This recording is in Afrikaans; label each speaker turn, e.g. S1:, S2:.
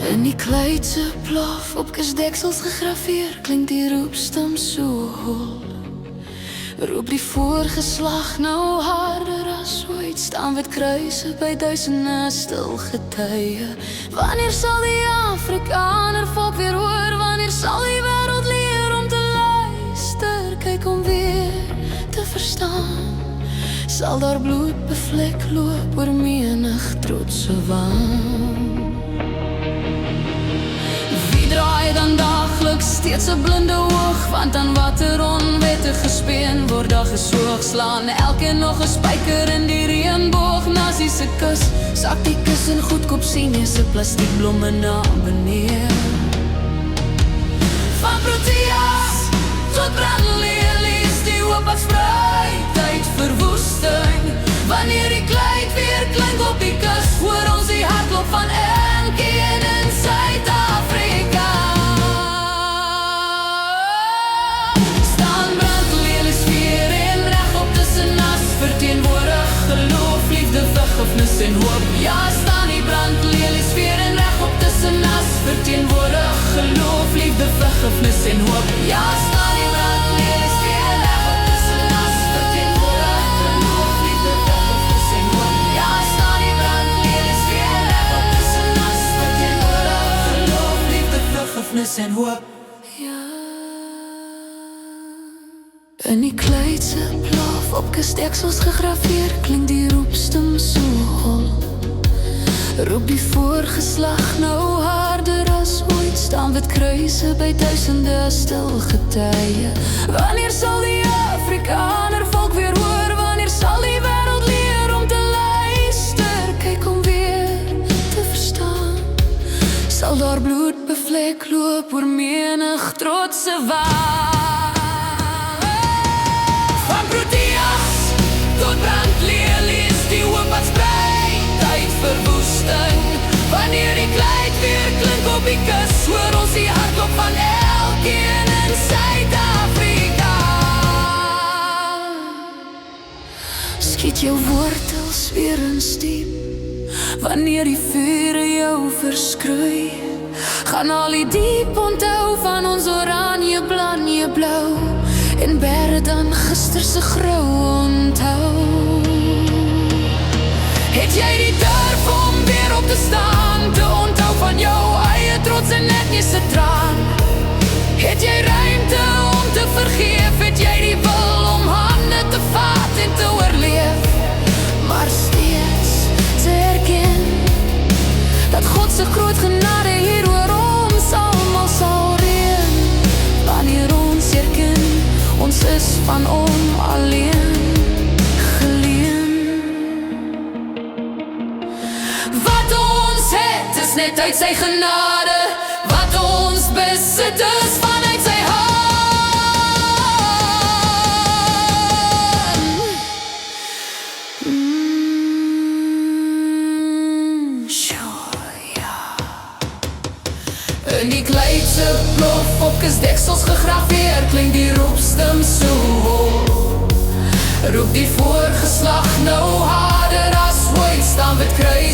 S1: In die kleedse plof op kusdeksels gegraveer, klink die roepstem so hol. Roep die voorgeslag nou harder as ooit, staan wit kruise by duisende stil getuie. Wanneer sal die Afrikaner volk weer hoor? Wanneer sal die wêreld leer om te luister? Kyk om weer te verstaan. Sal daar bloed bevlek loop oor menig trotse waan? Wie draai dan dageliks steeds 'n blinde oog? Want aan watter onwettige speen word daar gesoog? Slaan elkeen nog 'n spyker in die reënboog? Nasie se kus, sak die kus in goedkoop Chinese plastiekblomme na benee. Van Proteas tot brandlelies, die hoop wat sprei tyd verwoesting. Wanneer die kleid weer klink op die kus, hoor ons die hartklop van elkeen in Suid-Afrika. Staan brandlelies weer en regop tussen nas, verteenwoordig geloof, liefde, vergifnis en hoop. Ja, staan die brandlelies weer en regop tussen nas, verteenwoordig geloof, liefde, vergifnis en hoop. Ja, staan die brandlelies weer en regop tussen nas, verteenwoordig geloof, liefde, vergifnis en hoop. Ja, staan die brandlelies weer en regop tussen nas, verteenwoordig geloof, liefde, vergifnis en hoop. Ja. In die kleedse plof op kusdeksels gegraveer, klink die roepstem so hol. Roep die voorgeslag nou harder as ooit, staan wit kruise by duisende stil getuie. Wanneer sal die Afrikaner volk weer hoor? Wanneer sal die wêreld leer om te luister? Kyk om weer te verstaan. Sal daar bloed bevlek loop oor menig trotse waan? Van Proteas tot brandlelies, die hoop wat sprei tyd verwoesting. Wanneer die kleid weer klink op die kus, hoor ons die hartklop van elkeen in Suid-Afrika. Skiet jou wortels weer in stiep, wanneer die vure jou verskroei. Gaan al die diep onthou van ons oranje, blanje, blou, en bere dan gister se grou onthou. Het jy die durf om weer op te staan, te onthou van jou eie trots en netjiese traan? Het jy ruimte om te vergeef? Het jy die wil om hande te vat en te oorleef? Maar steeds te erken dat God se groot genade hier oor ons almal sal reën. Wanneer ons erken, ons is van hom alleen geleen. Wat ons het is net uit sy genade, wat ons besit is vanuit sy hand. In die kleedse plof op kusdeksels gegraveer, klink die roepstem so hol. Roep die voorgeslag nou harder as ooit, staan wit kruis